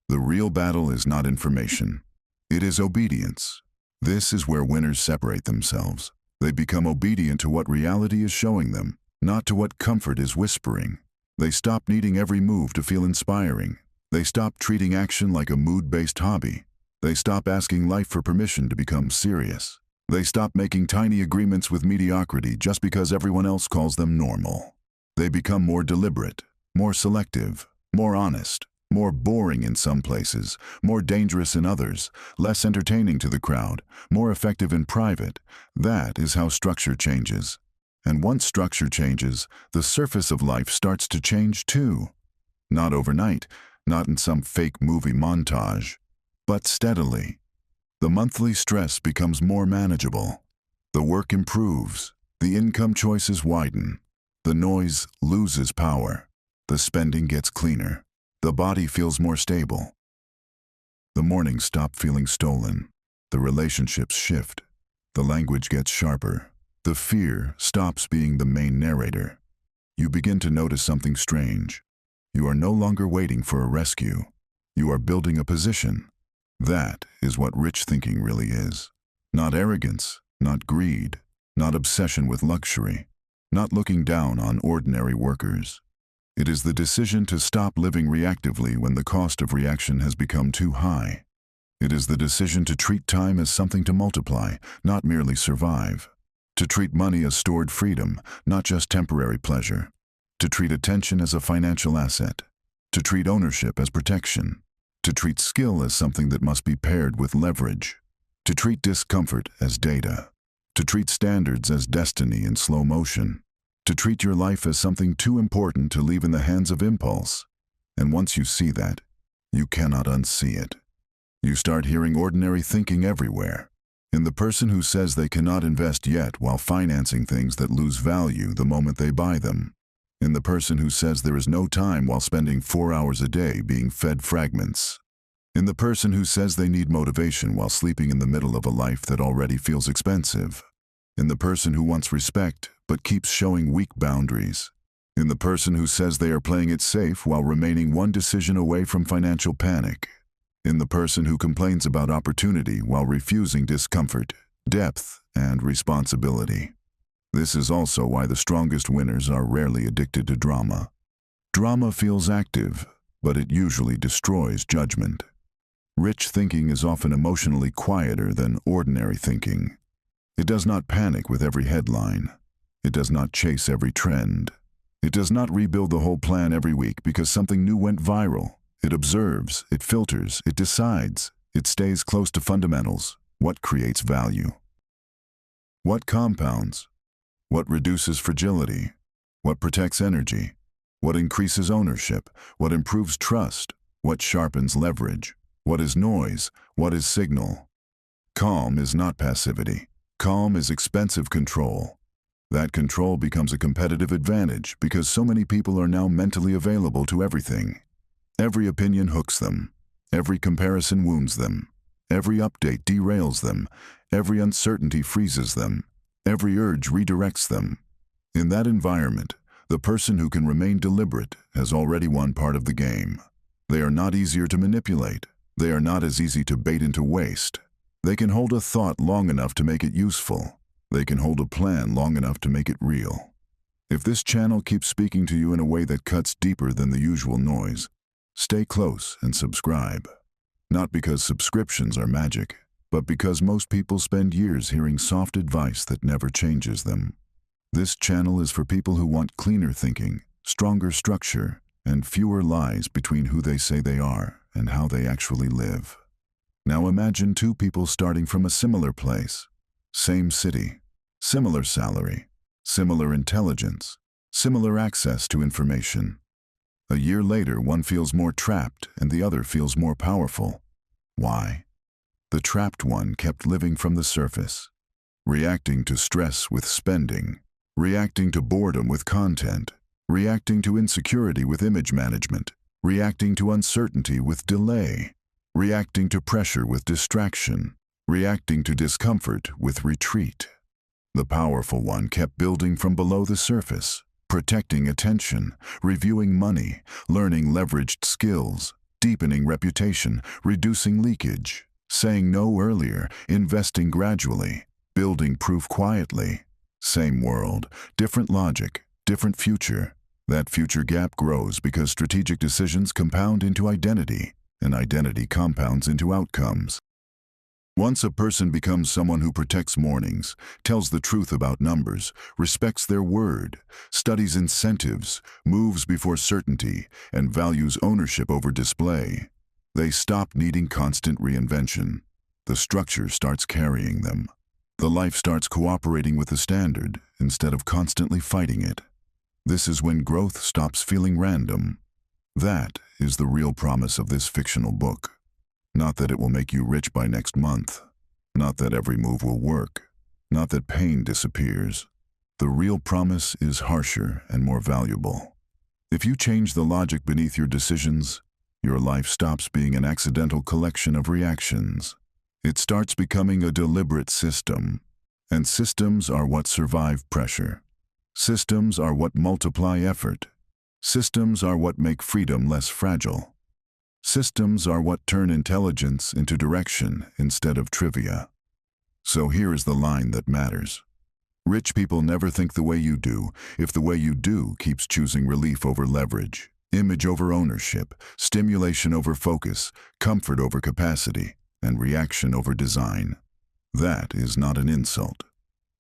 The real battle is not information. It is obedience. This is where winners separate themselves. They become obedient to what reality is showing them, not to what comfort is whispering. They stop needing every move to feel inspiring. They stop treating action like a mood-based hobby. They stop asking life for permission to become serious. They stop making tiny agreements with mediocrity just because everyone else calls them normal. They become more deliberate, more selective, more honest, more boring in some places, more dangerous in others, less entertaining to the crowd, more effective in private. That is how structure changes. And once structure changes, the surface of life starts to change too. Not overnight, not in some fake movie montage, but steadily. The monthly stress becomes more manageable. The work improves. The income choices widen. The noise loses power. The spending gets cleaner. The body feels more stable. The mornings stop feeling stolen. The relationships shift. The language gets sharper. The fear stops being the main narrator. You begin to notice something strange. You are no longer waiting for a rescue. You are building a position. That is what rich thinking really is. Not arrogance, not greed, not obsession with luxury, not looking down on ordinary workers. It is the decision to stop living reactively when the cost of reaction has become too high. It is the decision to treat time as something to multiply, not merely survive. To treat money as stored freedom, not just temporary pleasure. To treat attention as a financial asset. To treat ownership as protection. To treat skill as something that must be paired with leverage. To treat discomfort as data. To treat standards as destiny in slow motion. To treat your life as something too important to leave in the hands of impulse. And once you see that, you cannot unsee it. You start hearing ordinary thinking everywhere. In the person who says they cannot invest yet while financing things that lose value the moment they buy them. In the person who says there is no time while spending 4 hours a day being fed fragments. In the person who says they need motivation while sleeping in the middle of a life that already feels expensive. In the person who wants respect but keeps showing weak boundaries. in the person who says they are playing it safe while remaining one decision away from financial panic, in the person who complains about opportunity while refusing discomfort, depth, and responsibility. This is also why the strongest winners are rarely addicted to drama. Drama feels active, but it usually destroys judgment. Rich thinking is often emotionally quieter than ordinary thinking. It does not panic with every headline. It does not chase every trend. It does not rebuild the whole plan every week because something new went viral. It observes, it filters, it decides. It stays close to fundamentals. What creates value? What compounds? What reduces fragility? What protects energy? What increases ownership? What improves trust? What sharpens leverage? What is noise? What is signal? Calm is not passivity. Calm is expensive control. That control becomes a competitive advantage because so many people are now mentally available to everything. Every opinion hooks them. Every comparison wounds them. Every update derails them. Every uncertainty freezes them. Every urge redirects them. In that environment, the person who can remain deliberate has already won part of the game. They are not easier to manipulate. They are not as easy to bait into waste. They can hold a thought long enough to make it useful. They can hold a plan long enough to make it real. If this channel keeps speaking to you in a way that cuts deeper than the usual noise, stay close and subscribe. Not because subscriptions are magic, but because most people spend years hearing soft advice that never changes them. This channel is for people who want cleaner thinking, stronger structure, and fewer lies between who they say they are and how they actually live. Now imagine two people starting from a similar place. Same city, similar salary, similar intelligence, similar access to information. A year later, one feels more trapped and the other feels more powerful. Why? The trapped one kept living from the surface, reacting to stress with spending, reacting to boredom with content, reacting to insecurity with image management, reacting to uncertainty with delay, reacting to pressure with distraction, reacting to discomfort with retreat. The powerful one kept building from below the surface, protecting attention, reviewing money, learning leveraged skills, deepening reputation, reducing leakage, saying no earlier, investing gradually, building proof quietly. Same world, different logic, different future. That future gap grows because strategic decisions compound into identity, and identity compounds into outcomes. Once a person becomes someone who protects mornings, tells the truth about numbers, respects their word, studies incentives, moves before certainty, and values ownership over display, they stop needing constant reinvention. The structure starts carrying them. The life starts cooperating with the standard instead of constantly fighting it. This is when growth stops feeling random. That is the real promise of this fictional book. Not that it will make you rich by next month. Not that every move will work. Not that pain disappears. The real promise is harsher and more valuable. If you change the logic beneath your decisions, your life stops being an accidental collection of reactions. It starts becoming a deliberate system. And systems are what survive pressure. Systems are what multiply effort. Systems are what make freedom less fragile. Systems are what turn intelligence into direction instead of trivia. So here is the line that matters. Rich people never think the way you do if the way you do keeps choosing relief over leverage, image over ownership, stimulation over focus, comfort over capacity, and reaction over design. That is not an insult.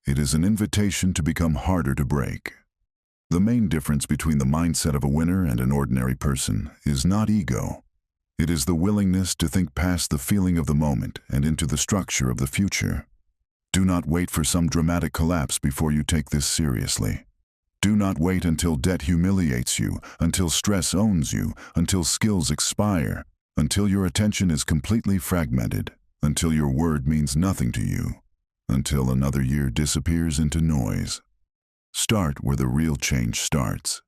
It is an invitation to become harder to break. The main difference between the mindset of a winner and an ordinary person is not ego. It is the willingness to think past the feeling of the moment and into the structure of the future. Do not wait for some dramatic collapse before you take this seriously. Do not wait until debt humiliates you, until stress owns you, until skills expire, until your attention is completely fragmented, until your word means nothing to you, until another year disappears into noise. Start where the real change starts.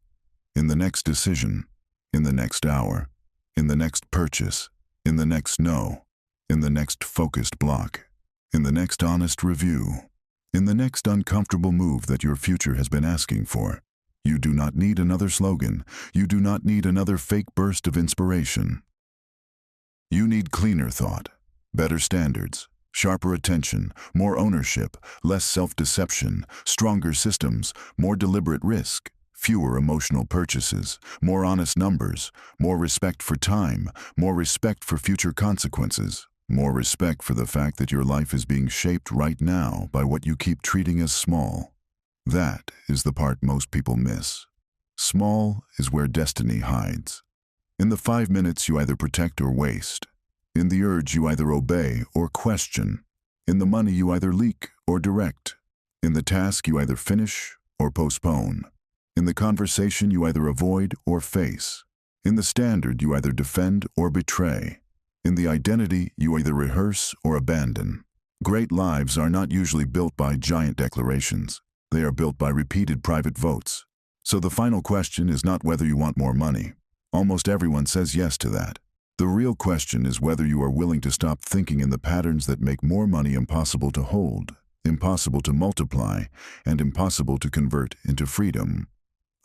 In the next decision, in the next hour, in the next purchase, in the next no, in the next focused block, in the next honest review, in the next uncomfortable move that your future has been asking for. You do not need another slogan. You do not need another fake burst of inspiration. You need cleaner thought, better standards, sharper attention, more ownership, less self-deception, stronger systems, more deliberate risk, fewer emotional purchases, more honest numbers, more respect for time, more respect for future consequences, more respect for the fact that your life is being shaped right now by what you keep treating as small. That is the part most people miss. Small is where destiny hides. In the 5 minutes you either protect or waste. In the urge you either obey or question. In the money you either leak or direct. In the task you either finish or postpone. In the conversation you either avoid or face. In the standard you either defend or betray. In the identity you either rehearse or abandon. Great lives are not usually built by giant declarations. They are built by repeated private votes. So the final question is not whether you want more money. Almost everyone says yes to that. The real question is whether you are willing to stop thinking in the patterns that make more money impossible to hold, impossible to multiply, and impossible to convert into freedom.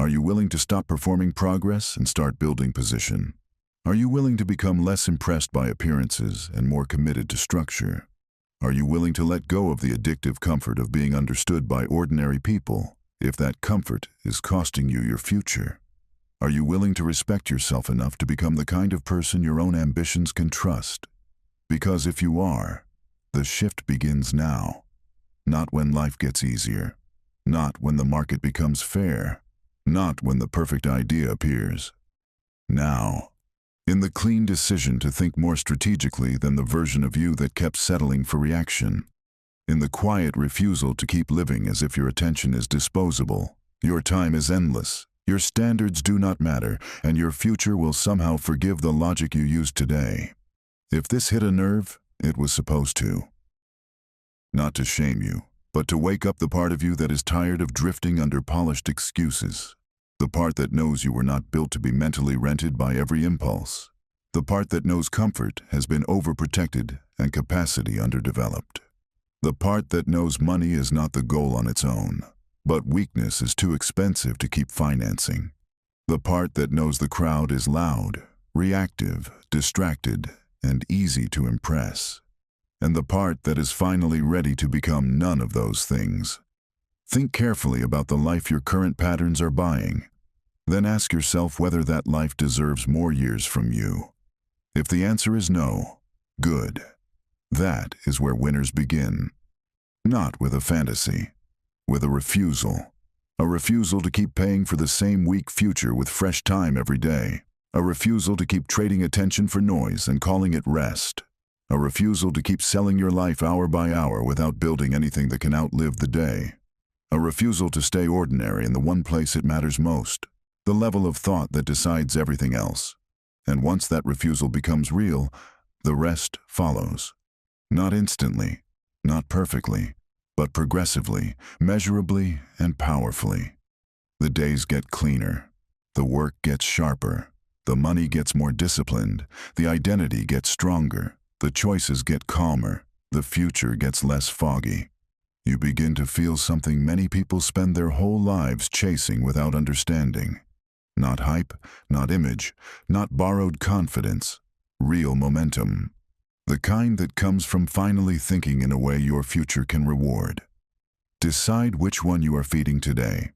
Are you willing to stop performing progress and start building position? Are you willing to become less impressed by appearances and more committed to structure? Are you willing to let go of the addictive comfort of being understood by ordinary people, if that comfort is costing you your future? Are you willing to respect yourself enough to become the kind of person your own ambitions can trust? Because if you are, the shift begins now. Not when life gets easier. Not when the market becomes fair. Not when the perfect idea appears. Now. In the clean decision to think more strategically than the version of you that kept settling for reaction. In the quiet refusal to keep living as if your attention is disposable. Your time is endless. Your standards do not matter, and your future will somehow forgive the logic you used today. If this hit a nerve, it was supposed to. Not to shame you, but to wake up the part of you that is tired of drifting under polished excuses. The part that knows you were not built to be mentally rented by every impulse. The part that knows comfort has been overprotected and capacity underdeveloped. The part that knows money is not the goal on its own. But weakness is too expensive to keep financing. The part that knows the crowd is loud, reactive, distracted, and easy to impress. And the part that is finally ready to become none of those things. Think carefully about the life your current patterns are buying. Then ask yourself whether that life deserves more years from you. If the answer is no, good. That is where winners begin. Not with a fantasy. With a refusal to keep paying for the same weak future with fresh time every day, a refusal to keep trading attention for noise and calling it rest, a refusal to keep selling your life hour by hour without building anything that can outlive the day, a refusal to stay ordinary in the one place it matters most, the level of thought that decides everything else. And once that refusal becomes real, the rest follows. Not instantly, not perfectly, but progressively, measurably, and powerfully. The days get cleaner, the work gets sharper, the money gets more disciplined, the identity gets stronger, the choices get calmer, the future gets less foggy. You begin to feel something many people spend their whole lives chasing without understanding. Not hype, not image, not borrowed confidence, real momentum. The kind that comes from finally thinking in a way your future can reward. Decide which one you are feeding today.